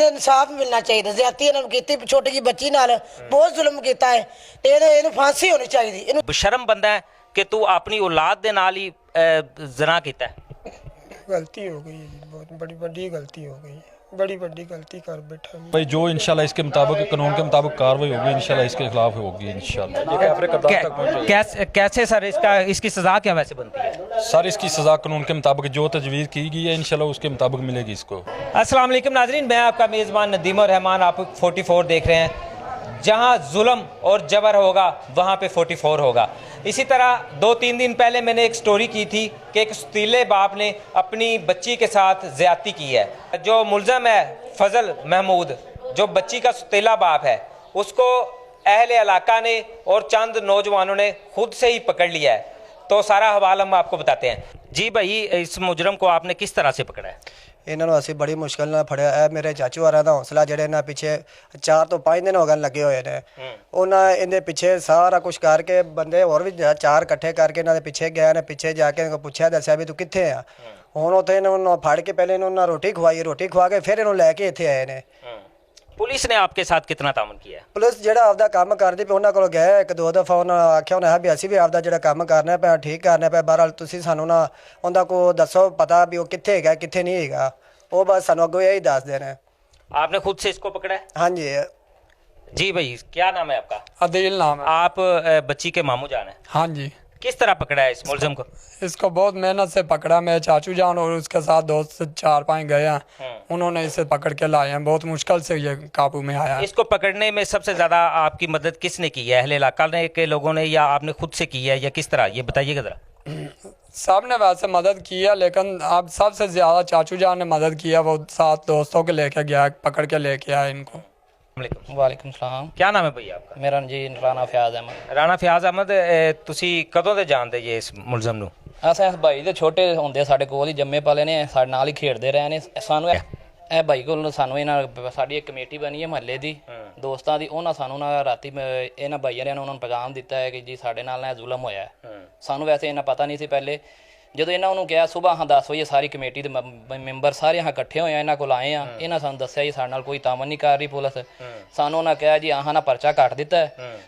इंसाफ मिलना चाहिए। ज्यादती इन्होंने की छोटी जी बच्ची नाल बहुत जुल्म किया है, इन्हें फांसी होनी चाहिए। शर्म बनता है कि तू अपनी औलाद दे नाल ही जना कीता है। गलती हो गई है जी, बहुत बड़ी बड़ी गलती हो गई है, बड़ी बड़ी गलती कर बैठा मैं। भाई जो इंशाल्लाह इसके मुताबिक कानून के मुताबिक कार्रवाई होगी इंशाल्लाह इसके खिलाफ होगी इंशाल्लाह। कैसे सर इसकी सजा क्या वैसे बनती है? सर इसकी सज़ा कानून के मुताबिक जो तजवीज़ की गई है इंशाल्लाह उसके मुताबिक मिलेगी इसको। अस्सलाम वालेकुम नाजरीन, मैं आपका मेज़बान नदीम और रहमान, आप 44 देख रहे हैं। जहां जुल्म और जबर होगा वहां पे 44 होगा। इसी तरह 2-3 दिन पहले मैंने एक स्टोरी की थी कि एक सुतीले बाप ने अपनी बच्ची के साथ ज़्यादती की है। जो मुलज़म है फजल महमूद, जो बच्ची का सुतीला बाप है, उसको अहले इलाका ने और चंद नौजवानों ने खुद से ही पकड़ लिया है। तो सारा हवाला हम आपको बताते हैं। जी भाई, इस मुजरम को आपने किस तरह से पकड़ा है? इन्होंने असी बड़ी मुश्किल ਨਾਲ ਫੜਿਆ ਹੈ। ਮੇਰੇ ਚਾਚੂ ਹਾਰਾਂ ਦਾ ਹੌਸਲਾ ਜਿਹੜੇ ਇਹਨਾਂ ਪਿੱਛੇ 4 ਤੋਂ 5 ਦਿਨ ਹੋ ਗਏ ਲੱਗੇ ਹੋਏ ਨੇ। ਉਹਨਾਂ ਇਹਦੇ ਪਿੱਛੇ ਸਾਰਾ ਕੁਝ ਕਰਕੇ ਬੰਦੇ ਹੋਰ ਵੀ 4 ਇਕੱਠੇ ਕਰਕੇ ਇਹਨਾਂ ਦੇ ਪਿੱਛੇ ਗਏ ਨੇ। ਪਿੱਛੇ ਜਾ ਕੇ ਇਹਨਾਂ ਪੁੱਛਿਆ, ਦੱਸਿਆ ਵੀ ਤੂੰ ਕਿੱਥੇ ਆ। ਹੁਣ ਉੱਥੇ ਇਹਨਾਂ ਨੂੰ ਫੜ ਕੇ ਪਹਿਲੇ ਇਹਨਾਂ ਨੂੰ ਰੋਟੀ ਖਵਾਈ, ਰੋਟੀ ਖਵਾ ਕੇ ਫਿਰ ਇਹਨੂੰ ਲੈ ਕੇ ਇੱਥੇ ਆਏ ਨੇ। पुलिस ने आपके साथ कितना तामन किया है? ਪੁਲਿਸ ਜਿਹੜਾ ਆਪਦਾ ਕੰਮ ਕਰਦੀ ਪਈ ਉਹਨਾਂ ਕੋਲ ਗਏ 1-2 ਦਫਾ। ਉਹਨਾਂ ਆਖਿਆ ਉਹਨਾਂ ਵੀ ਅਸੀਂ ਵੀ ਆਪਦਾ ਜਿਹੜਾ ਕੰਮ ਕਰਨਾ ਪਿਆ ਠੀਕ ਕਰਨਾ ਪਿਆ। ਬਹਰਾਲ ਤੁਸੀਂ ਸਾਨੂੰ ਨਾ ਉਹਦਾ ਕੋ ਦੱਸੋ ਪਤਾ ਵੀ ਉਹ ਕਿੱਥੇ ਹੈਗਾ ਕਿੱਥੇ ਨਹੀਂ ਹੈਗਾ। ਉਹ ਬਸ ਸਾਨੂੰ ਅੱਗੋਂ ਇਹੀ ਦੱਸਦੇ ਨੇ। आपने खुद से इसको पकड़ा है? हाँ जी। जी भाई, क्या नाम है आपका? अदील नाम है। आप बच्ची के मामू जान है। हाँ जी। किस तरह पकड़ा है इस मुलजम को? इसको बहुत मेहनत से पकड़ा। मेरे चाचू जान और उसके साथ दोस्त 4-5 गए हैं, उन्होंने इसे पकड़ के लाए हैं। बहुत मुश्किल से ये काबू में आया है। इसको पकड़ने में सबसे ज़्यादा आपकी मदद किसने की है? अहले इलाका ने के लोगों ने या आपने खुद से की है या किस तरह, ये बताइएगा ज़रा। सब ने वैसे मदद की है, लेकिन अब सबसे ज़्यादा चाचू जान ने मदद किया। वो साथ दोस्तों के लेके गया, पकड़ के लेके आया इनको। वालेकुम सलाम। क्या नाम है भैया आपका? मेरा जी राना फयाज अहमद। राणा फयाज अहमद, ਤੁਸੀਂ ਕਦੋਂ ਦੇ ਜਾਣਦੇ ਜੇ ਇਸ ਮੁਲਜ਼ਮ ਨੂੰ? ਅਸਾਂ ਇਸ ਭਾਈ ਦੇ ਛੋਟੇ ਹੁੰਦੇ ਸਾਡੇ ਕੋਲ ਹੀ ਜੰਮੇ ਪਾਲੇ ਨੇ, ਸਾਡੇ ਨਾਲ ਹੀ ਖੇਡਦੇ ਰਹੇ ਨੇ। ਸਾਨੂੰ ਇਹ ਭਾਈ ਕੋਲ ਸਾਨੂੰ ਇਹਨਾਂ ਸਾਡੀ ਇੱਕ ਕਮੇਟੀ ਬਣੀ ਹੈ ਮਹੱਲੇ ਦੀ ਦੋਸਤਾਂ ਦੀ। ਉਹਨਾਂ ਸਾਨੂੰ ਨਾ ਰਾਤੀ ਇਹਨਾਂ ਭਾਈਆਂ ਨੇ ਉਹਨਾਂ ਨੂੰ ਪੈਗਾਮ ਦਿੱਤਾ ਹੈ ਕਿ ਜੀ ਸਾਡੇ ਨਾਲ ਨਾ ਜ਼ੁਲਮ ਹੋਇਆ ਹੈ। ਸਾਨੂੰ ਵੈਸੇ ਇਹਨਾਂ ਪਤਾ ਨਹੀਂ ਸੀ ਪਹਿਲੇ। ਜਦੋਂ ਇਹਨਾਂ ਨੂੰ ਕਿਹਾ ਸਵੇਰ ਹਾਂ 10 ਵਜੇ ਸਾਰੀ ਕਮੇਟੀ ਦੇ ਮੈਂਬਰ ਸਾਰੇ ਹਾਂ ਇਕੱਠੇ ਹੋਏ ਆ, ਇਹਨਾਂ ਕੋਲ ਆਏ ਆ। ਇਹਨਾਂ ਸਾਨੂੰ ਦੱਸਿਆ ਜੀ ਸਾਡੇ ਨਾਲ ਕੋਈ ਤਾਮਨ ਨਹੀਂ ਕਰ ਰਹੀ ਪੁਲਿਸ। ਸਾਨੂੰ ਉਹਨਾਂ ਕਿਹਾ ਜੀ ਆਹਾਂ ਨਾ ਪਰਚਾ ਕੱਟ ਦਿੱਤਾ,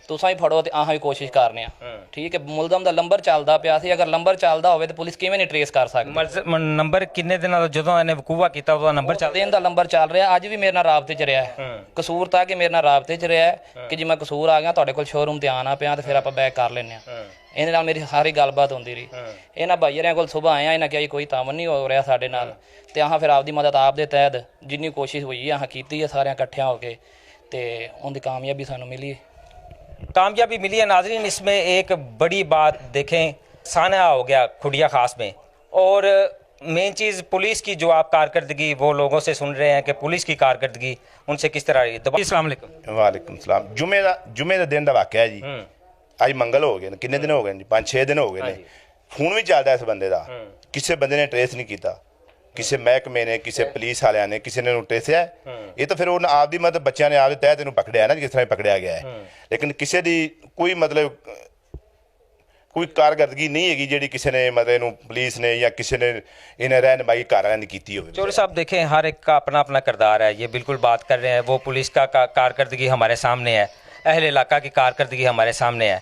ਤੁਸੀਂ ਹੀ ਫੜੋ ਤੇ ਆਹਾਂ ਹੀ ਕੋਸ਼ਿਸ਼ ਕਰਨੇ ਆ। ਠੀਕ ਹੈ, ਮੁਲਜ਼ਮ ਦਾ ਨੰਬਰ ਚੱਲਦਾ ਪਿਆ ਸੀ। ਅਗਰ ਨੰਬਰ ਚੱਲਦਾ ਹੋਵੇ ਤਾਂ ਪੁਲਿਸ ਕਿਵੇਂ ਨਹੀਂ ਟਰੇਸ ਕਰ ਸਕਦੀ? ਨੰਬਰ ਕਿੰਨੇ ਦਿਨਾਂ ਦਾ ਜਦੋਂ ਇਹਨੇ ਵਕੂਆ ਕੀਤਾ ਉਹਦਾ ਨੰਬਰ ਚੱਲ ਦਿਨ ਦਾ ਨੰਬਰ ਚੱਲ ਰਿਹਾ। ਅੱਜ ਵੀ ਮੇਰੇ ਨਾਲ ਰਾਬਤੇ 'ਚ ਰਿਹਾ ਹੈ। ਕਸੂਰ ਤਾਂ ਕਿ ਮੇਰੇ ਨਾਲ ਰਾਬਤੇ 'ਚ ਰਿਹਾ ਕਿ ਜੇ ਮੈਂ ਕਸੂਰ ਆ ਗਿਆ ਤੁਹਾਡੇ ਕੋਲ ਸ਼ੋਰੂਮ ਤੇ ਆਣਾ ਪਿਆ ਤੇ ਫਿਰ ਆਪਾਂ ਬੈਕ ਕਰ ਲੈਂਦੇ ਹਾਂ। ਇਹਦੇ ਨਾਲ ਮੇਰੀ ਸਾਰੀ ਗੱਲਬਾਤ ਹੁੰਦੀ ਰਹੀ। ਇਹਨਾਂ ਭਾਈਆਂ ਕੋਲ ਸੁਬਾਹ ਆਇਆ, ਇਹਨਾਂ ਕਿਹਾ ਜੀ ਕੋਈ ਤਾਮਨ ਨਹੀਂ ਹੋ ਰਿਹਾ ਸਾਡੇ ਨਾਲ। ਤੇ ਆਹ ਫਿਰ ਆਪਦੀ ਮਦਦ ਆਪ ਦੇ ਤਹਿਤ ਜਿੰਨੀ ਕੋਸ਼ਿਸ਼ ਹੋਈ ਆਹ ਕੀਤੀ ਹੈ ਸਾਰਿਆਂ ਇਕੱਠਿਆਂ ਹੋ ਕੇ, ਤੇ ਉਹਦੀ ਕਾਮਯਾਬੀ ਸਾਨੂੰ मिली है। नाजरीन, इसमें एक बड़ी बात देखें, साना हो गया खुडिया खास में। और मेन चीज़ पुलिस की जो आप कारकर्दगी वो लोगों से सुन रहे हैं कि पुलिस की कारकर्दगी उनसे किस तरह रही है। अस्सलाम वालेकुम। वालेकुम सलाम। जुमे का दिन का वाक़या है जी। ਅੱਜ ਮੰਗਲ ਹੋ ਗਏ ਨੇ, ਕਿੰਨੇ ਦਿਨ ਹੋ ਗਏ ਨੇ? 5-6 ਦਿਨ ਹੋ ਗਏ ਨੇ। ਫੋਨ ਵੀ ਚੱਲਦਾ ਇਸ ਬੰਦੇ ਦਾ, ਕਿਸੇ ਬੰਦੇ ਨੇ ਟਰੇਸ ਨਹੀਂ ਕੀਤਾ। ਕਿਸੇ ਮਹਿਕਮੇ ਨੇ, ਕਿਸੇ ਪੁਲਿਸ ਵਾਲਿਆਂ ਨੇ, ਕਿਸੇ ਨੇ ਉਹਨੂੰ ਟਰੇਸਿਆ। ਇਹ ਤਾਂ ਫਿਰ ਉਹਨਾਂ ਆਪਦੀ ਮਤਲਬ ਬੱਚਿਆਂ ਨੇ ਆਪਦੇ ਤਹਿਤ ਇਹਨੂੰ ਪਕੜਿਆ ਨਾ, ਜਿਸ ਤਰ੍ਹਾਂ ਪਕੜਿਆ ਗਿਆ ਹੈ। ਲੇਕਿਨ ਕਿਸੇ ਦੀ ਕੋਈ ਮਤਲਬ ਕੋਈ ਕਾਰਗਰਦਗੀ ਨਹੀਂ ਹੈਗੀ ਜਿਹੜੀ ਕਿਸੇ ਨੇ ਮਤਲਬ ਇਹਨੂੰ ਪੁਲਿਸ ने या किसी ने इन्हें रहनुमाई घर वाले ने की हो। चौधरी साहब देखें, हर एक का अपना अपना किरदार है। ये बिल्कुल बात कर रहे हैं, वो पुलिस का कारकर्दगी हमारे सामने है, अहल इलाका की कारकर्दगी हमारे सामने है।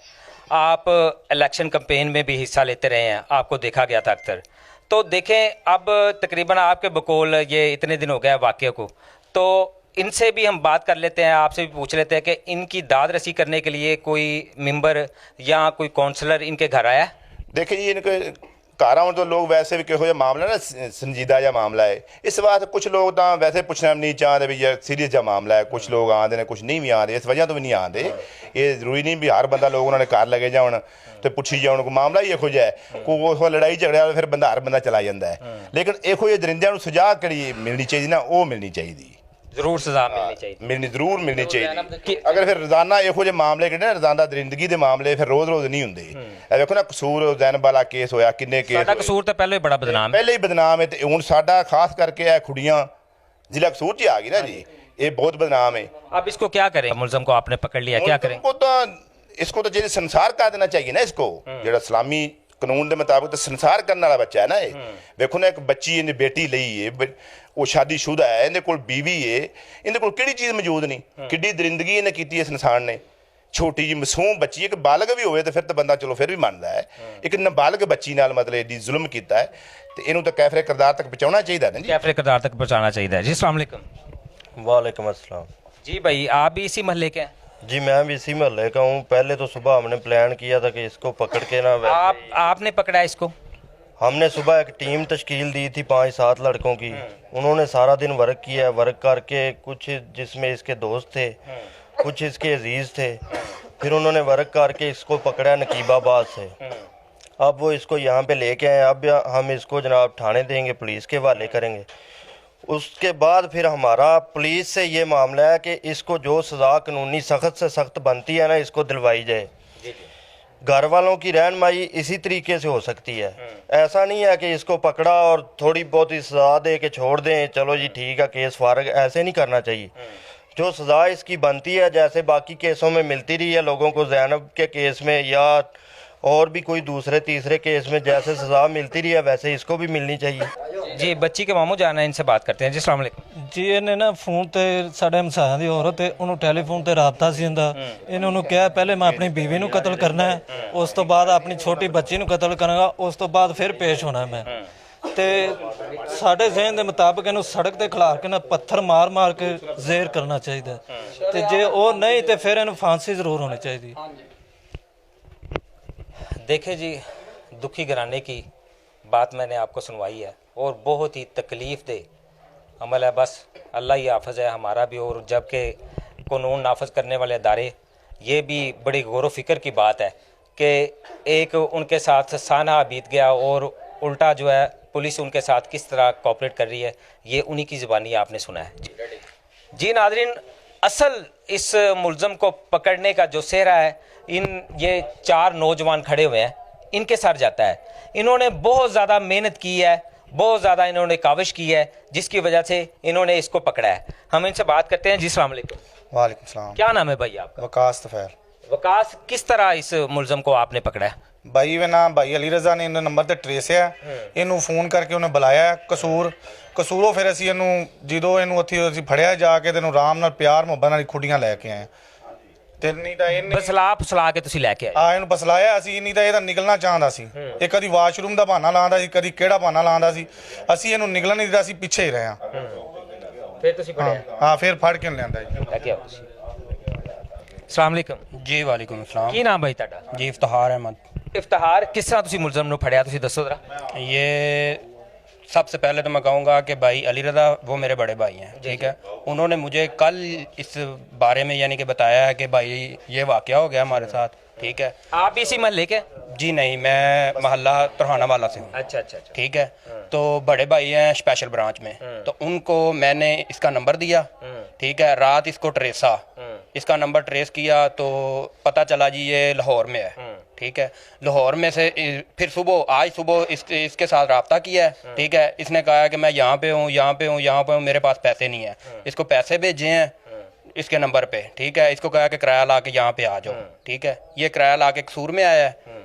आप इलेक्शन कैंपेन में भी हिस्सा लेते रहे हैं, आपको देखा गया था अक्सर। तो देखें, अब तकरीबन आपके बकौल ये इतने दिन हो गए वाक़े को, तो इनसे भी हम बात कर लेते हैं, आपसे भी पूछ लेते हैं कि इनकी दाद रसी करने के लिए कोई मेंबर या कोई काउंसलर इनके घर आया? देखिए जी, इनके घर आने तो लोग वैसे भी किहो मामला ना संजीदा जहा मामला है। इस वास्ते कुछ लोग तो वैसे पुछना नहीं चाहते भी यार सीरियस जहा मामला है। कुछ लोग आते हैं, कुछ नहीं भी आते। इस वजह तो भी नहीं आते। ये जरूरी नहीं भी हर बंदा लोग उन्होंने घर लगे जाओ तो पुछी जाओ कोई मामला ही इहो जिहा है। कोई लड़ाई झगड़े फिर बंदा हर बंदा चला जाता है। लेकिन इहो ਜਿਹੇ दरिंदियां ਨੂੰ सजा ਕਿਹੜੀ ਮਿਲਣੀ ਚਾਹੀਦੀ ਨਾ, ਉਹ ਮਿਲਣੀ ਚਾਹੀਦੀ। ਜ਼ਰੂਰ ਸਜ਼ਾ ਮਿਲਣੀ ਚਾਹੀਦੀ, ਜ਼ਰੂਰ ਮਿਲਣੀ ਚਾਹੀਦੀ। ਅਗਰ ਫਿਰ ਰੋਜ਼ਾਨਾ ਇਹੋ ਜਿਹੇ ਮਾਮਲੇ ਕਿਹੜੇ ਨਾ, ਰੋਜ਼ਾਨਾ ਦਰਿੰਦਗੀ ਦੇ ਮਾਮਲੇ ਫਿਰ ਰੋਜ਼ ਨਹੀਂ ਹੁੰਦੇ। ਇਹ ਵੇਖੋ ਨਾ, ਕਸੂਰ ਜ਼ੈਨਬ ਵਾਲਾ ਕੇਸ ਹੋਇਆ, ਕਿੰਨੇ ਕੇਸ। ਸਾਡਾ ਕਸੂਰ ਤਾਂ ਪਹਿਲਾਂ ਹੀ ਬੜਾ ਬਦਨਾਮ ਹੈ, ਪਹਿਲੇ ਹੀ ਬਦਨਾਮ ਹੈ। ਤੇ ਹੁਣ ਸਾਡਾ ਖਾਸ ਕਰਕੇ ਇਹ ਖੁੜੀਆਂ ਜ਼ਿਲ੍ਹਾ ਕਸੂਰ 'ਚ ਆ ਗਈ ਨਾ ਜੀ, ਇਹ ਬਹੁਤ ਬਦਨਾਮ है। अब इसको क्या करें? मुलजम को आपने पकड़ लिया, क्या करें? इसको तो जैसे संसार कर देना चाहिए ना। इसको जो इस्लामी ਕਾਨੂੰਨ ਦੇ ਮੁਤਾਬਕ ਤਾਂ ਸੰਸਾਰ ਕਰਨ ਵਾਲਾ ਬੱਚਾ ਹੈ ਨਾ ਇਹ। ਵੇਖੋ ਨਾ ਇੱਕ ਬੱਚੀ ਇਹਨੇ ਬੇਟੀ ਲਈ ਏ, ਉਹ ਸ਼ਾਦੀशुदा ਹੈ, ਇਹਦੇ ਕੋਲ ਬੀਵੀ ਏ, ਇਹਦੇ ਕੋਲ ਕਿਹੜੀ ਚੀਜ਼ ਮੌਜੂਦ ਨਹੀਂ। ਕਿੱਡੀ ਦਰਿੰਦਗੀ ਇਹਨੇ ਕੀਤੀ ਇਸ ਇਨਸਾਨ ਨੇ। ਛੋਟੀ ਜੀ ਮਾਸੂਮ ਬੱਚੀ, ਇੱਕ ਬਾਲਗ ਵੀ ਹੋਵੇ ਤਾਂ ਫਿਰ ਤਾਂ ਬੰਦਾ ਚਲੋ ਫਿਰ ਵੀ ਮੰਨਦਾ ਹੈ। ਇੱਕ ਨਾਬਾਲਗ ਬੱਚੀ ਨਾਲ ਮਤਲਬ ਏਡੀ ਜ਼ੁਲਮ ਕੀਤਾ ਹੈ ਤੇ ਇਹਨੂੰ ਤਾਂ ਕੈਫਰੇ ਕਿਰਦਾਰ ਤੱਕ ਪਹੁੰਚਾਉਣਾ ਚਾਹੀਦਾ ਨਾ ਜੀ। कैफरे किरदार तक पहुँचाना चाहिए जी। अस्सलाम वालेकुम। वालेकुम अस्सलाम। जी भाई, आप भी इसी महल्ले के हैं? जी मैं भी इसी मोहल्ले का हूँ। पहले तो सुबह हमने प्लान किया था कि इसको पकड़ के ना आपने पकड़ा इसको? हमने सुबह एक टीम तश्कील दी थी 5-7 लड़कों की। उन्होंने सारा दिन वर्क किया, वर्क करके कुछ जिसमें इसके दोस्त थे, कुछ इसके अजीज़ थे, फिर उन्होंने वर्क करके इसको पकड़ा नकीबाबाद से। अब वो इसको यहाँ पे लेके आए। अब हम इसको जनाब थाने देंगे, पुलिस के हवाले करेंगे। उसके बाद फिर हमारा पुलिस से ये मामला है कि इसको जो सज़ा कानूनी सख्त से सख्त बनती है ना, इसको दिलवाई जाए। घर वालों की रहनुमाई इसी तरीके से हो सकती है। ऐसा नहीं है कि इसको पकड़ा और थोड़ी बहुत ही सज़ा दे के छोड़ दें, चलो जी ठीक है केस फारग। ऐसे नहीं करना चाहिए। जो सज़ा इसकी बनती है, जैसे बाकी केसों में मिलती रही है लोगों को, ज़ैनब के केस में या और भी कोई दूसरे तीसरे केस में जैसे सज़ा मिलती रही है, वैसे इसको भी मिलनी चाहिए। जी, बच्ची के मामू जाना है, इनसे बात करते हैं जी। अस्सलाम वालेकुम ਜੀ ਇਹਨੇ ਨਾ ਫੋਨ ਤੇ ਸਾਡੇ ਹਮਸਾਇਆਂ ਦੀ ਔਰਤ ਹੈ, ਉਹਨੂੰ ਟੈਲੀਫੋਨ ਤੇ ਰਾਬਤਾ ਸੀ ਇਹਦਾ। ਇਹਨੇ ਉਹਨੂੰ ਕਿਹਾ ਪਹਿਲੇ ਮੈਂ ਆਪਣੀ ਬੀਵੀ ਨੂੰ ਕਤਲ ਕਰਨਾ ਹੈ, ਉਸ ਤੋਂ ਬਾਅਦ ਆਪਣੀ ਛੋਟੀ ਬੱਚੀ ਨੂੰ ਕਤਲ ਕਰਾਂਗਾ, ਉਸ ਤੋਂ ਬਾਅਦ ਫਿਰ ਪੇਸ਼ ਹੋਣਾ ਮੈਂ। ਤੇ ਸਾਡੇ ਜ਼ਿਹਨ ਦੇ ਮੁਤਾਬਕ ਇਹਨੂੰ ਸੜਕ ਤੇ ਖਿਲਾਰ ਕੇ ਨਾ ਪੱਥਰ ਮਾਰ ਮਾਰ ਕੇ ਜ਼ੇਰ ਕਰਨਾ ਚਾਹੀਦਾ, ਤੇ ਜੇ ਉਹ ਨਹੀਂ ਤੇ ਫਿਰ ਇਹਨੂੰ ਫਾਂਸੀ ਜ਼ਰੂਰ ਹੋਣੀ ਚਾਹੀਦੀ। देखे जी, दुखी घराने की बात मैंने आपको सुनवाई है और बहुत ही तकलीफ़ दे अमल है। बस अल्लाह ही हाफ़िज़ है हमारा भी, और जबकि कानून नाफज करने वाले अदारे, ये भी बड़ी गौर व फिक्र की बात है कि एक उनके साथ साना बीत गया और उल्टा जो है पुलिस उनके साथ किस तरह कोऑपरेट कर रही है, ये उन्हीं की ज़बानी आपने सुना है। जी नाज़रीन, असल इस मुलज़म को पकड़ने का जो सेहरा है, ये 4 नौजवान खड़े हुए हैं, इनके सर जाता है। इन्होंने बहुत ज़्यादा मेहनत की है, बहुत ज़्यादा इन्होंने काविश की है, जिसकी वजह से इन्होंने इसको पकड़ा है। हम इनसे बात करते हैं जी। अस्सलाम वालेकुम। वालेकुम सलाम। क्या नाम है भाई आपका? वकास तफैल। वकास, किस तरह इस मुलज़म को आपने पकड़ा है? ਬਾਈ ਵੇ ਨਾ ਭਾਈ ਅਲੀ ਰਜ਼ਾ ਨੇ ਇਹਨਾਂ ਨੰਬਰ ਤੇ ਟਰੇਸ ਹੈ, ਇਹਨੂੰ ਫੋਨ ਕਰਕੇ ਉਹਨੇ ਬੁਲਾਇਆ ਕਸੂਰੋਂ। ਫਿਰ ਅਸੀਂ ਇਹਨੂੰ ਜਦੋਂ ਇਹਨੂੰ ਉੱਥੇ ਅਸੀਂ ਫੜਿਆ ਜਾ ਕੇ, ਤੈਨੂੰ ਆਰਾਮ ਨਾਲ ਪਿਆਰ ਮੁਹੱਬਤ ਨਾਲ ਖੁੱਡੀਆਂ ਲੈ ਕੇ ਆਏ। ਤੇ ਨਹੀਂ ਤਾਂ ਇਹਨੇ ਬਸਲਾ ਕੇ ਤੁਸੀਂ ਲੈ ਕੇ ਆਏ? ਆ ਇਹਨੂੰ ਬਸਲਾਇਆ ਅਸੀਂ, ਨਹੀਂ ਤਾਂ ਇਹ ਤਾਂ ਨਿਕਲਣਾ ਚਾਹੁੰਦਾ ਸੀ। ਇਹ ਕਦੀ ਵਾਸ਼ਰੂਮ ਦਾ ਬਹਾਨਾ ਲਾਉਂਦਾ ਸੀ, ਕਦੀ ਕਿਹੜਾ ਬਹਾਨਾ ਲਾਉਂਦਾ ਸੀ। ਅਸੀਂ ਇਹਨੂੰ ਨਿਕਲਣ ਨਹੀਂ ਦਿੱਤਾ, ਅਸੀਂ ਪਿੱਛੇ ਹੀ ਰਹੇ ਹਾਂ। ਫਿਰ ਤੁਸੀਂ ਫੜਿਆ? ਹਾਂ, ਫਿਰ ਫੜ ਕੇ ਲਿਆਂਦਾ ਜੀ। ਲੈ ਕੇ ਆਓ ਤੁਸੀਂ। अस्सलाम वालेकुम ਜੀ ਵਾਲੇਕੁਮ ਅਸਲਾਮ। ਕੀ ਨਾਮ ਭਾਈ ਤੁਹਾਡਾ? ਜੀ ਇਫਤਿਹਾਰ ਅਹਿਮਦ। इफ्तिहार, किस तरह तुसी मुलज़म ਨੂੰ ਫੜਿਆ, ਤੁਸੀਂ ਦੱਸੋ ਜ਼ਰਾ। ये सबसे पहले तो मैं कहूँगा कि भाई अली रज़ा वो मेरे बड़े भाई हैं, ठीक है। उन्होंने मुझे कल इस बारे में यानी कि बताया है कि भाई ये वाक़या हो गया हमारे साथ, ठीक है। आप भी इसी महल्ले के? जी नहीं, मैं मोहल्ला तुरहाना वाला से हूँ। अच्छा अच्छा अच्छा, ठीक है। तो बड़े भाई हैं स्पेशल ब्रांच में, तो उनको मैंने इसका नंबर दिया, ठीक है। रात इसको ट्रेसा, इसका नंबर ट्रेस किया तो पता चला जी ये लाहौर में है, ठीक है। लाहौर में से फिर आज सुबह इसके साथ रब्ता किया है, ठीक है। इसने कहा कि मैं यहाँ पे हूँ, यहाँ पे हूँ, यहाँ पे हूँ, मेरे पास पैसे नहीं है। इसको पैसे भेजे हैं इसके नंबर पे, ठीक है। इसको कहा कि किराया ला के यहाँ पे आ जाओ, ठीक है। ये किराया ला के कसूर में आया है।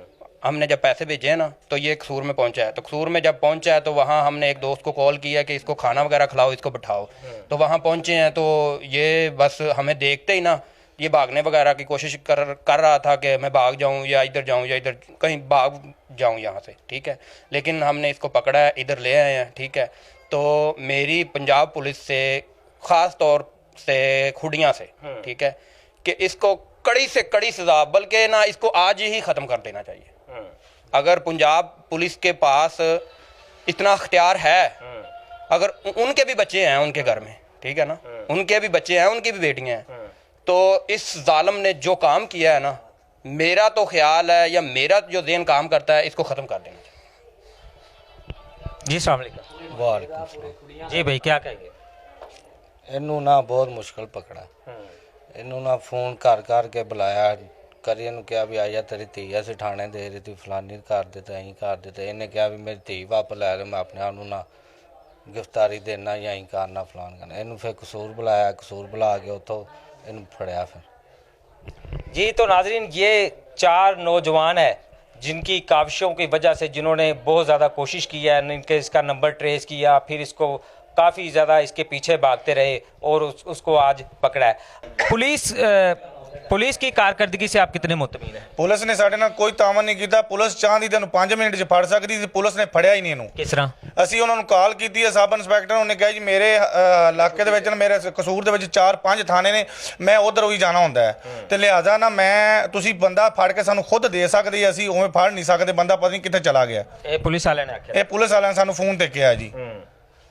हमने जब पैसे भेजे हैं ना, तो ये कसूर में पहुंचा है। तो कसूर में जब पहुंचा है तो वहाँ हमने एक दोस्त को कॉल किया कि इसको खाना वगैरह खिलाओ, इसको बिठाओ। तो वहाँ पहुंचे हैं तो ये बस हमें देखते ही ना ये भागने वगैरह की कोशिश कर रहा था कि मैं भाग जाऊँ या इधर जाऊँ या इधर कहीं भाग जाऊँ यहाँ से, ठीक है। लेकिन हमने इसको पकड़ा है, इधर ले आए हैं, ठीक है। तो मेरी पंजाब पुलिस से ख़ास तौर से खुडियाँ से, ठीक है, कि इसको कड़ी से कड़ी सज़ा, बल्कि ना इसको आज ही ख़त्म कर देना चाहिए। अगर पंजाब पुलिस के पास इतना अख्तियार है, अगर उनके भी बच्चे हैं उनके घर में, ठीक है ना, उनके भी बच्चे हैं, उनकी भी बेटियां हैं, तो इस जालिम ने जो काम किया है ना, मेरा तो ख्याल है या मेरा जो ज़हन काम करता है, इसको ख़त्म कर देना चाहिए। जी अस्सलाम वालेकुम। वालेकुम सलाम। जी भाई, क्या कहेंगे? ਇਹਨੂੰ ਨਾ ਬਹੁਤ ਮੁਸ਼ਕਲ ਪਕੜਾ। ਇਹਨੂੰ ਨਾ ਫੋਨ ਕਰ ਕੇ ਬੁਲਾਇਆ, ਕਰੀ ਇਹਨੂੰ ਕਿਹਾ ਵੀ ਆਇਆ ਤੇਰੀ ਧੀ ਅਸੀਂ ਥਾਣੇ ਦੇ ਰਹੀ ਤੀ, ਫਲਾਨੀ ਕਰ ਦਿੱਤਾ, ਅਸੀਂ ਕਰ ਦਿੱਤਾ। ਇਹਨੇ ਕਿਹਾ ਵੀ ਮੇਰੀ ਧੀ ਵਾਪਸ ਲੈ ਲਓ, ਮੈਂ ਆਪਣੇ ਆਪ ਨੂੰ ਨਾ गिरफ्तारी देना या ही करना फलान करना। इन्हू फिर कसूर बुलाया, कसूर बुला के उतो इन्हू फड़िया फिर। जी तो नाजरीन, ये चार नौजवान है जिनकी काविशों की वजह से, जिन्होंने बहुत ज़्यादा कोशिश की है, इनके इसका नंबर ट्रेस किया, फिर इसको काफ़ी ज़्यादा इसके पीछे भागते रहे और उसको आज पकड़ा है। पुलिस की कारकर्दगी से आप कितने मुतमीन हैं? ਪੁਲਿਸ ਨੇ ਸਾਡੇ ਨਾਲ ਕੋਈ ਤਾਮਨ ਨਹੀਂ ਕੀਤਾ। ਪੁਲਿਸ ਚਾਹੁੰਦੀ ਤੈਨੂੰ 5 ਮਿੰਟ 'ਚ ਫੜ ਸਕਦੀ ਸੀ, ਪੁਲਿਸ ਨੇ ਫੜਿਆ ਹੀ ਨਹੀਂ ਇਹਨੂੰ। ਕਿਸ ਤਰ੍ਹਾਂ? ਅਸੀਂ ਉਹਨਾਂ ਨੂੰ ਕਾਲ ਕੀਤੀ ਹੈ, ਸਬ ਇੰਸਪੈਕਟਰ ਉਹਨੇ ਕਿਹਾ ਜੀ ਮੇਰੇ ਇਲਾਕੇ ਦੇ ਵਿੱਚ ਨਾ, ਮੇਰੇ ਕਸੂਰ ਦੇ ਵਿੱਚ 4-5 ਥਾਣੇ ਨੇ, ਮੈਂ ਉਧਰ ਹੀ ਜਾਣਾ ਹੁੰਦਾ ਹੈ ਤੇ ਲਿਹਾਜ਼ਾ ਨਾ ਮੈਂ ਤੁਸੀਂ ਬੰਦਾ ਫੜ ਕੇ ਸਾਨੂੰ ਖੁਦ ਦੇ ਸਕਦੇ, ਅਸੀਂ ਉਵੇਂ ਫੜ ਨਹੀਂ ਸਕਦੇ, ਬੰਦਾ ਪਤਾ ਨਹੀਂ ਕਿੱਥੇ ਚਲਾ ਗਿਆ। ਇਹ ਪੁਲਿਸ ਵਾਲਿਆਂ ਨੇ ਆਖਿਆ? ਇਹ ਪੁਲਿਸ ਵਾਲਿਆਂ ਨੇ ਸਾਨੂੰ ਫੋਨ ਤੇ ਕਿਹਾ ਜੀ।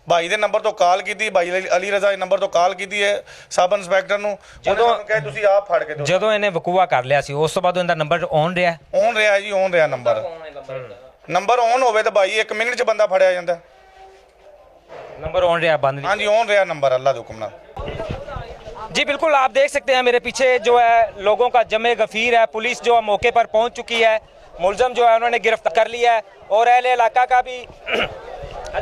ਭਾਈ ਦੇ ਨੰਬਰ ਤੋਂ ਕਾਲ ਕੀਤੀ, ਭਾਈ ਅਲੀ ਰਜ਼ਾ ਦੇ ਨੰਬਰ ਤੋਂ ਕਾਲ ਕੀਤੀ ਹੈ ਸਬ ਇੰਸਪੈਕਟਰ ਨੂੰ। ਜਦੋਂ ਕਹੇ ਤੁਸੀਂ ਆਪ ਫੜ ਕੇ ਦਿਓ। ਜਦੋਂ ਇਹਨੇ ਵਕੂਆ ਕਰ ਲਿਆ ਸੀ ਉਸ ਤੋਂ ਬਾਅਦ ਇਹਦਾ ਨੰਬਰ ਔਨ ਰਿਹਾ? ਔਨ ਰਿਹਾ ਜੀ, ਔਨ ਰਿਹਾ ਨੰਬਰ ਔਨ ਹੋਵੇ ਤਾਂ ਭਾਈ 1 ਮਿੰਟ 'ਚ ਬੰਦਾ ਫੜਿਆ ਜਾਂਦਾ। नंबर ऑन रहा, बंद नहीं? हाँ जी, ऑन रहा नंबर, अल्लाह के हुक्म नाल। जी बिल्कुल, आप देख सकते हैं मेरे पीछे जो है लोगों का जमे गफीर है। पुलिस जो है मौके पर पहुंच चुकी है, मुलजम जो है उन्होंने गिरफ्तार कर लिया है और अहले इलाका का भी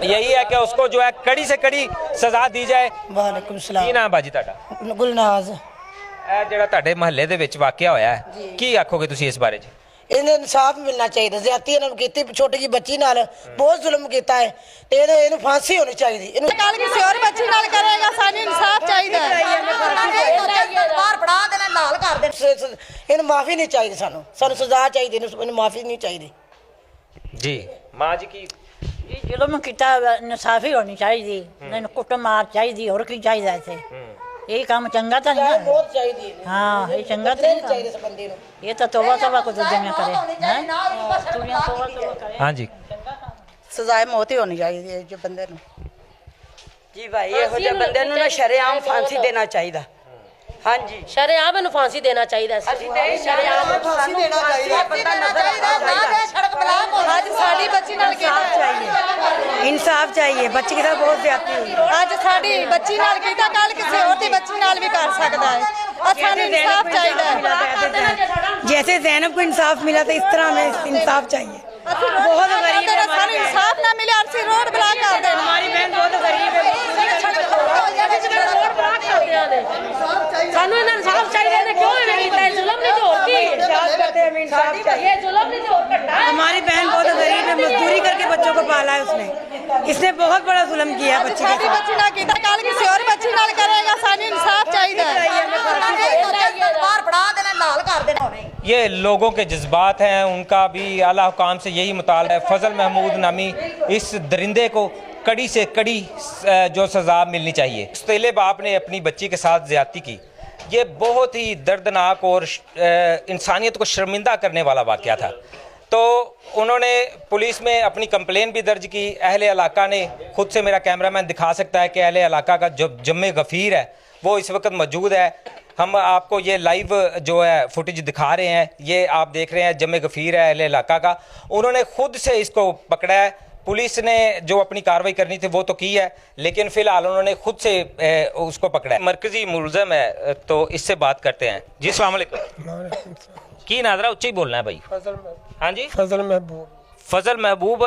यही है कि उसको जो है कड़ी से कड़ी सजा दी जाए। वालेकुम सलाम। की नाम बाजी ਤੁਹਾਡਾ? गुलनाज। ਇਹ ਜਿਹੜਾ ਤੁਹਾਡੇ ਮਹੱਲੇ ਦੇ ਵਿੱਚ ਵਾਕਿਆ ਹੋਇਆ ਹੈ, ਕੀ ਆਖੋਗੇ ਤੁਸੀਂ ਇਸ ਬਾਰੇ 'ਚ? ਇਹਨੇ ਇਨਸਾਫ ਮਿਲਣਾ ਚਾਹੀਦਾ। ਜ਼ਿਆਦਤੀ ਇਹਨਾਂ ਨੂੰ ਕੀਤੀ, ਛੋਟੀ ਜਿਹੀ ਬੱਚੀ ਨਾਲ ਬਹੁਤ ਜ਼ੁਲਮ ਕੀਤਾ ਹੈ ਤੇ ਇਹਨੂੰ ਫਾਂਸੀ ਹੋਣੀ ਚਾਹੀਦੀ। ਇਹਨੂੰ ਕੱਲ ਕਿਸੇ ਹੋਰ ਬੱਚੀ ਨਾਲ ਕਰੇਗਾ, ਸਾਨੂੰ ਇਨਸਾਫ ਚਾਹੀਦਾ ਹੈ। ਬਾਹਰ ਫੜਾ ਦੇਣਾ, ਲਾਲ ਕਰ ਦੇ। ਇਹਨੂੰ ਮਾਫੀ ਨਹੀਂ ਚਾਹੀਦੀ, ਸਾਨੂੰ ਸਜ਼ਾ ਚਾਹੀਦੀ, ਇਹਨੂੰ ਮਾਫੀ ਨਹੀਂ ਚਾਹੀਦੀ ਜੀ। ਮਾਂ ਜੀ ਕੀ ਜ਼ੁਲਮ ਕੀਤਾ, ਇਨਸਾਫੀ ਹੋਣੀ ਚਾਹੀਦੀ, ਇਹਨੂੰ ਕੁੱਟ ਮਾਰ ਚਾਹੀਦੀ, ਹੋਰ ਕੀ ਚਾਹੀਦਾ ਇੱਥੇ? ਇਹ ਕੰਮ ਚੰਗਾ ਤਾਂ ਨਹੀਂ ਹੈ। ਬਹੁਤ ਚਾਹੀਦੀ ਹੈ। ਹਾਂ, ਇਹ ਚੰਗਾ ਤਾਂ ਨਹੀਂ ਚਾਹੀਦਾ ਇਸ ਬੰਦੇ ਨੂੰ। ਇਹ ਤਾਂ ਤੋਬਾ ਕੋ ਦੁਨੀਆ ਕਰੇ ਹੈ, ਦੁਨੀਆ ਤੋਬਾ ਕਰੇ। हाँ जी, ਸਜ਼ਾਏ ਮੌਤ ਹੀ ਹੋਣੀ ਚਾਹੀਦੀ ਹੈ ਜੋ ਬੰਦੇ ਨੂੰ। ਜੀ ਭਾਈ, ਇਹੋ ਜਿਹੇ ਬੰਦੇ ਨੂੰ ਨਾ ਸ਼ਰੇਆਮ ਫਾਂਸੀ ਦੇਣਾ ਚਾਹੀਦਾ। ਹਾਂਜੀ, ਸ਼ਰੇਆਮ ਨੂੰ ਫਾਂਸੀ ਦੇਣਾ ਚਾਹੀਦਾ ਸੀ। ਅਸੀਂ ਤੇ ਸ਼ਰੇਆਮ ਫਾਂਸੀ ਦੇਣਾ ਚਾਹੀਦਾ, ਬੰਦਾ ਨਜ਼ਰ ਆਉਣਾ ਚਾਹੀਦਾ। ਸੜਕ ਬਲਾਕ ਹੋ, ਅੱਜ ਸਾਡੀ ਬੱਚੀ ਨਾਲ ਕੀਤਾ ਚਾਹੀਏ, ਇਨਸਾਫ ਚਾਹੀਏ। ਬੱਚੀ ਦੀ ਤਾਂ ਬਹੁਤ ਜ਼ਿਆਦਤੀ ਹੋਈ। ਅੱਜ ਸਾਡੀ ਬੱਚੀ ਨਾਲ ਕੀਤਾ, ਕੱਲ ਕਿਸੇ ਹੋਰ ਦੀ ਬੱਚੀ ਨਾਲ ਵੀ ਕਰ ਸਕਦਾ ਹੈ। ਸਾਨੂੰ ਇਨਸਾਫ ਚਾਹੀਦਾ ਹੈ। जैसे जैनब को इंसाफ मिला था, इस तरह हमें इंसाफ चाहिए। बहुत गरीब है, ਸਾਨੂੰ ਇਨਸਾफ ਨਾ ਮਿਲਿਆ, ਅਸੀਂ ਰੋਡ ਬਲਾਕ ਕਰ ਦੇਣਾ। हमारी बहन बहुत गरीब है। ਸਾਨੂੰ ਇਹਨਾਂ ਇਨਸਾਫ ਚਾਹੀਦਾ ਨੇ। ਕਿਉਂ ਇਹਨੇ ਕੀਤਾ? ਜ਼ੁਲਮ ਨਹੀਂ ਤੇ ਹੋਰ ਕੀ? ਇਹ ਜ਼ੁਲਮ ਨਹੀਂ ਤੇ ਹੋਰ ਘਟਨਾ ਹੈ। हमारी बहन बहुत गरीब है, मजदूरी करके बच्चों को पाला है इसने बहुत बड़ा जुल्म किया है बच्ची ਸਾਡੀ ਬੱਚੀ ਨਾਲ ਕੀਤਾ, ਕੱਲ ਕਿਸੇ ਹੋਰ ਬੱਚੀ ਨਾਲ ਕਰੇਗਾ, ਸਾਨੂੰ ਇਨਸਾਫ ਚਾਹੀਦਾ ਹੈ। ਬਾਹਰ ਫੜਾ ਦੇਣਾ, ਲਾਲ ਕਰ ਦੇਣਾ। ये लोगों के जज्बात हैं, उनका भी आला हुकाम से यही मुतालबा है। फजल महमूद नामी इस दरिंदे को कड़ी से कड़ी जो सज़ा मिलनी चाहिए। मुस्तैले बाप ने अपनी बच्ची के साथ ज़्यादती की, ये बहुत ही दर्दनाक और इंसानियत को शर्मिंदा करने वाला वाक़या था। तो उन्होंने पुलिस में अपनी कंप्लेन भी दर्ज की। अहले इलाका ने, खुद से मेरा कैमरामैन दिखा सकता है कि अहले इलाका का जो जम्मे गफ़ीर है वो इस वक्त मौजूद है। हम आपको ये लाइव जो है फुटेज दिखा रहे हैं, ये आप देख रहे हैं जम्मे गफ़ीर है अहले इलाका का। उन्होंने खुद से इसको पकड़ा है। पुलिस ने जो अपनी कार्रवाई करनी थी वो तो की है, लेकिन फ़िलहाल उन्होंने खुद से उसको पकड़ा है। मरकज़ी मुलज़म है, तो इससे बात करते हैं। जी अस्सलाम वालेकुम। की नादरा उच्च ही बोलना है भाई। हाँ जी, फजल महबूब। फजल महबूब,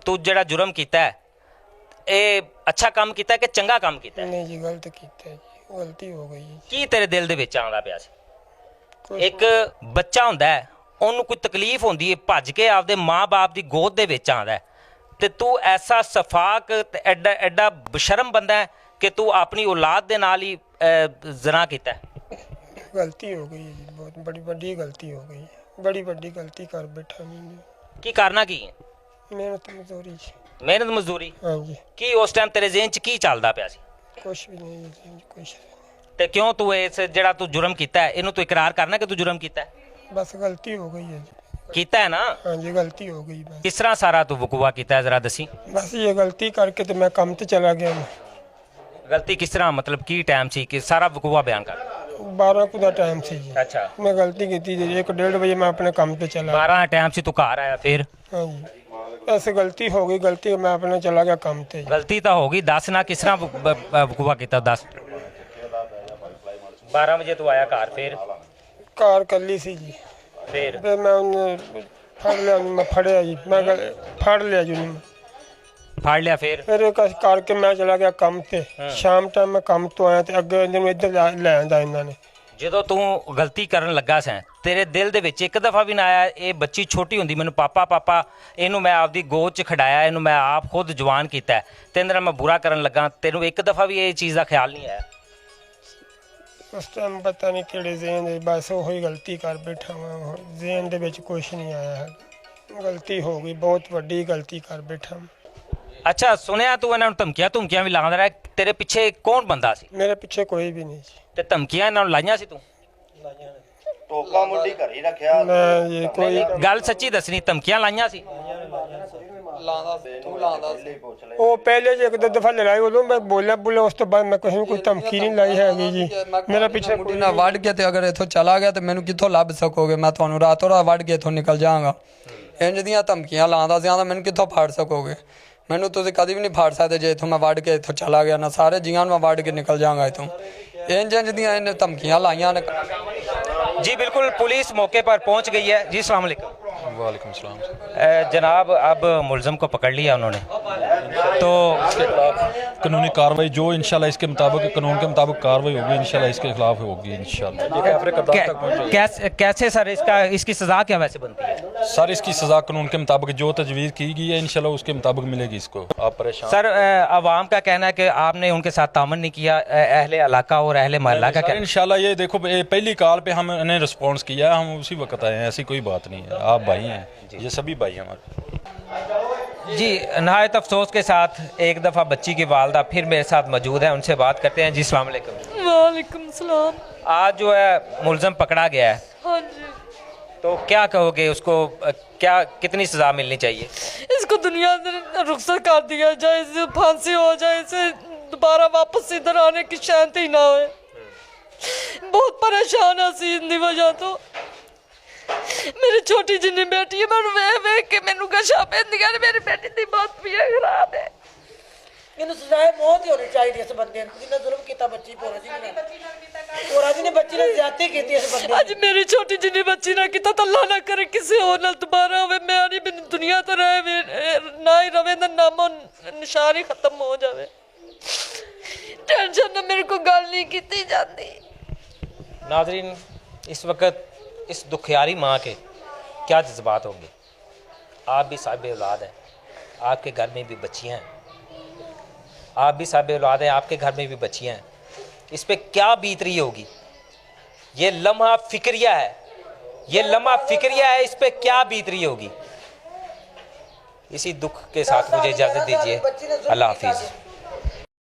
तू जड़ा जुर्म किया है, ये अच्छा काम किया कि चंगा काम किया? नहीं जी, गलत किया है, गलती हो गई है। ਕੀ ਤੇਰੇ ਦਿਲ ਦੇ ਵਿੱਚ ਆਉਂਦਾ ਪਿਆ ਸੀ? ਇੱਕ ਬੱਚਾ ਹੁੰਦਾ ਹੈ, ਉਹਨੂੰ ਕੋਈ ਤਕਲੀਫ ਹੁੰਦੀ ਹੈ, ਭੱਜ ਕੇ ਆਪਦੇ ਮਾਂ-ਬਾਪ ਦੀ ਗੋਦ ਦੇ ਵਿੱਚ ਆਉਂਦਾ ਤੇ ਤੂੰ ਐਸਾ ਸਫਾਕ ਤੇ ਐਡਾ ਬਸ਼ਰਮ ਬੰਦਾ ਹੈ ਕਿ ਤੂੰ ਆਪਣੀ ਔਲਾਦ ਦੇ ਨਾਲ ਹੀ ਜ਼ਨਾ ਕੀਤਾ। गलती हो गई है जी, बहुत बड़ी गलती हो गई है, बड़ी गलती कर बैठा मैंने। ਕੀ ਕਰਨਾ ਕੀ ਹੈ? मेहनत मजदूरी जी। ਮਿਹਨਤ ਮਜ਼ਦੂਰੀ। हाँ जी। ਕੀ ਉਸ ਟਾਈਮ ਤੇਰੇ ਜ਼ਿਹਨ 'ਚ ਕੀ ਚੱਲਦਾ ਪਿਆ ਸੀ? कुछ भी नहीं जी, कुछ ਤੇ ਕਿਉਂ ਤੂੰ ਇਸ ਜਿਹੜਾ ਤੂੰ ਜੁਰਮ ਕੀਤਾ ਹੈ, ਇਹਨੂੰ ਤੂੰ ਇਕਰਾਰ ਕਰਨਾ ਕਿ ਤੂੰ ਜੁਰਮ ਕੀਤਾ ਹੈ? बस गलती हो गई है जी। ਕੀਤਾ ਹੈ ਨਾ? हाँ जी, गलती हो गई बस। ਕਿਸ ਤਰ੍ਹਾਂ ਸਾਰਾ ਤੂੰ ਵਕੂਆ ਕੀਤਾ ਹੈ, ਜ਼ਰਾ ਦੱਸੀ। बस ये गलती करके तो मैं काम पे चला गया। ਗਲਤੀ ਕਿਸ ਤਰ੍ਹਾਂ, ਮਤਲਬ ਕੀ ਟਾਈਮ ਸੀ ਕਿ ਸਾਰਾ ਵਕੂਆ ਬਿਆਨ ਕਰ। 12 को टाइम से जी। अच्छा। मैं गलती की थी, 1-1:30 बजे मैं अपने काम पे चला। 12 टाइम से तू घर आया फिर? हाँ जी, ऐसे गलती हो गई, गलती मैं अपने चला गया काम पे। गलती तो होगी, दस ना किस तरह वकूआ किया? 10 12 बजे तू आया घर, फिर कार कर ली सी जी। फिर मैं उन्हें फड़ लिया, मैं फड़िया जी, मैं फड़ लिया जी, फाड़ लिया। फिर एक करके मैं चला गया काम पे। शाम टाइम मैं काम तो आया तो अगे इधर ले आंदा इन्होंने ਜਦੋਂ ਤੂੰ ਗਲਤੀ ਕਰਨ ਲੱਗਾ ਸੈਂ ਤੇਰੇ ਦਿਲ ਦੇ ਵਿੱਚ ਇੱਕ ਦਫਾ ਵੀ ਨਾ ਆਇਆ ਇਹ ਬੱਚੀ ਛੋਟੀ ਹੁੰਦੀ ਮੈਨੂੰ ਪਾਪਾ ਪਾਪਾ ਇਹਨੂੰ ਮੈਂ ਆਪਦੀ ਗੋਦ 'ਚ ਖੜਾਇਆ ਇਹਨੂੰ ਮੈਂ ਆਪ ਖੁਦ ਜਵਾਨ ਕੀਤਾ ਤੇ ਇਹਦੇ ਨਾਲ ਮੈਂ ਬੁਰਾ ਕਰਨ ਲੱਗਾ ਤੈਨੂੰ ਇੱਕ ਦਫਾ ਵੀ ਇਹ ਚੀਜ਼ ਦਾ ਖਿਆਲ ਨਹੀਂ ਆਇਆ? ਉਸ ਟਾਈਮ ਪਤਾ ਨਹੀਂ ਕਿਹੜੇ ਜ਼ੇਨ ਦੇ ਬਸ ਉਹੀ ਗਲਤੀ ਕਰ ਬੈਠਾ ਵਾਂ ਜ਼ੇਨ ਦੇ ਵਿੱਚ ਕੁਝ ਨਹੀਂ ਆਇਆ ਹੈ ਗਲਤੀ ਹੋ ਗਈ ਬਹੁਤ ਵੱਡੀ ਗਲਤੀ ਕਰ ਬੈਠਾ। ਅੱਛਾ ਸੁਣਿਆ ਤੂੰ ਇਹਨਾਂ ਨੂੰ ਧਮਕੀਆਂ ਵੀ ਲਾਉਂਦਾ ਰਿਹਾ ਤੇਰੇ ਪਿੱਛੇ ਕੌਣ ਬੰਦਾ ਸੀ? ਮੇਰੇ ਪਿੱਛੇ ਕੋਈ ਵੀ ਨਹੀਂ ਸੀ। ਤੇ ਧਮਕੀਆਂ ਇਹਨਾਂ ਨੂੰ ਲਾਈਆਂ ਸੀ ਤੂੰ? ਟੋਕਾ ਮੁੰਡੀ ਘਰੇ ਰੱਖਿਆ ਮੈਂ ਇਹ ਕੋਈ ਗੱਲ ਸੱਚੀ ਦੱਸਣੀ ਧਮਕੀਆਂ ਲਾਈਆਂ ਸੀ? ਉਹ ਪਹਿਲੇ ਜੇ ਇੱਕ ਦੋ ਦਫਾ ਲੜਾਈ ਉਦੋਂ ਮੈਂ ਬੋਲਿਆ ਉਸ ਤੋਂ ਬਾਅਦ ਮੈਂ ਕਿਸੇ ਨੂੰ ਕੋਈ ਧਮਕੀ ਨਹੀਂ ਲਾਈ ਹੈਗੀ ਜੀ। ਮੇਰਾ ਪਿੱਛੇ ਮੁੰਡੀ ਨਾਲ ਵੱਢ ਕੇ ਤੇ ਅਗਰ ਇੱਥੋਂ ਚਲਾ ਗਿਆ ਤੇ ਮੈਨੂੰ ਕਿੱਥੋਂ ਲੱਭ ਸਕੋਗੇ? ਮੈਂ ਤੁਹਾਨੂੰ ਰਾਤੋਂ ਰਾਤ ਵੱਢ ਕੇ ਇੱਥੋਂ ਨਿਕਲ ਜਾਵਾਂਗਾ। ਇੰਜ ਦੀਆਂ ਧਮਕੀਆਂ ਲਾਉਂਦਾ ਜ਼ਿਆਦਾ ਮੈਨੂੰ ਕਿੱਥੋਂ ਫਾੜ ਸਕੋਗੇ? ਮੈਨੂੰ ਤੁਸੀਂ ਕਦੀ ਵੀ ਨਹੀਂ ਫਾੜ ਸਕਦੇ ਜੇ ਇੱਥੋਂ ਮੈਂ ਵੱਢ ਕੇ ਇੱਥੋਂ ਚਲਾ ਗਿਆ ਨਾ ਸਾਰੇ ਜੀਆਂ ਨੂੰ ਮੈਂ ਵੱਢ ਕੇ ਨਿਕਲ ਜਾਵਾਂਗਾ ਇੱਥੋਂ। इंज ਦੀਆਂ ਇਹਨੇ ਧਮਕੀਆਂ ਲਾਈਆਂ ਨੇ। जी बिल्कुल पुलिस मौके पर पहुंच गई है जी। अस्सलाम वालेकुम। वालेकुम सलाम। जनाब अब मुलजम को पकड़ लिया उन्होंने तो कानूनी कार्रवाई जो इंशाल्लाह इसके मुताबिक कानून के मुताबिक कार्रवाई होगी इंशाल्लाह इसके खिलाफ होगी इंशाल्लाह। कैसे सर इसकी सज़ा क्या वैसे बनती है? सर इसकी सज़ा कानून के मुताबिक जो तजवीज़ की गई है इंशाल्लाह उसके मुताबिक मिलेगी इसको। आप परेशान सर आवाम का कहना है कि आपने उनके साथ तामन नहीं किया अहले इलाका और अहले मोहल्ला का कहना? इंशाल्लाह ये देखो पहली कॉल पे हमने रिस्पॉन्स किया है हम उसी वक्त आए हैं ऐसी कोई बात नहीं है। आप भाई हैं ये सभी भाई हैं हमारे। जी नहायत अफसोस के साथ एक दफ़ा बच्ची की वालदा फिर मेरे साथ मौजूद है उनसे बात करते हैं जी। अस्सलाम वालेकुम। वालेकुम सलाम। आज जो है मुलजम पकड़ा गया है हाँ जी तो क्या कहोगे उसको क्या कितनी सज़ा मिलनी चाहिए? इसको दुनिया से रुखसत कर दिया जाए इसे फांसी हो जाए इसे दोबारा वापस इधर आने की शांति ना हो। बहुत परेशान है सी इन वजह तो मेरी छोटी जिन्नी बेटी है मैं वे वे के मैनू गशा पैंदियां ने मेरी बेटी दी बहुत पीए खराब है। ਇਹਨੂੰ ਸਜ਼ਾਏ ਮੌਤ ਹੀ ਹੋਣੀ ਚਾਹੀਦੀ ਇਸ ਬੰਦੇ ਨੂੰ ਜਿਹਨੇ ਜ਼ੁਲਮ ਕੀਤਾ ਬੱਚੀ ਪੋਰਾ ਜੀ ਨੇ ਬੱਚੀ ਨੇ ਜ਼ਿਆਦਤੀ ਕੀਤੀ ਇਸ ਬੰਦੇ ਅੱਜ ਮੇਰੀ ਛੋਟੀ ਜਿੰਨੀ ਬੱਚੀ ਨਾ ਕੀਤਾ ਤਾਂ ਅੱਲਾਹ ਨਾ ਕਰੇ ਕਿਸੇ ਹੋਰ ਨਾਲ ਦੁਬਾਰਾ ਹੋਵੇ। ਮੈਂ ਨਹੀਂ ਮੈਨੂੰ ਦੁਨੀਆ ਤੇ ਰਹੇ ਨਾ ਹੀ ਰਵੇ ਨਾ ਨਾਮੋ ਨਿਸ਼ਾਨ ਹੀ ਖਤਮ ਹੋ ਜਾਵੇ। टेंशन ना मेरे को गल नहीं की जाती। नाज़रीन इस वक्त इस दुखियारी माँ के क्या जज्बात होंगे? आप भी साहिब औलाद हैं आपके घर में भी बच्चियाँ हैं आप भी साहिब औलाद हैं आपके घर में भी बच्चियाँ हैं इस पर क्या बीत रही होगी? ये लम्हा फिक्रिया है ये लम्हा फिक्रिया है इस पर क्या बीत रही होगी? इसी दुख के साथ मुझे इजाज़त दीजिए। अल्लाह हाफिज़।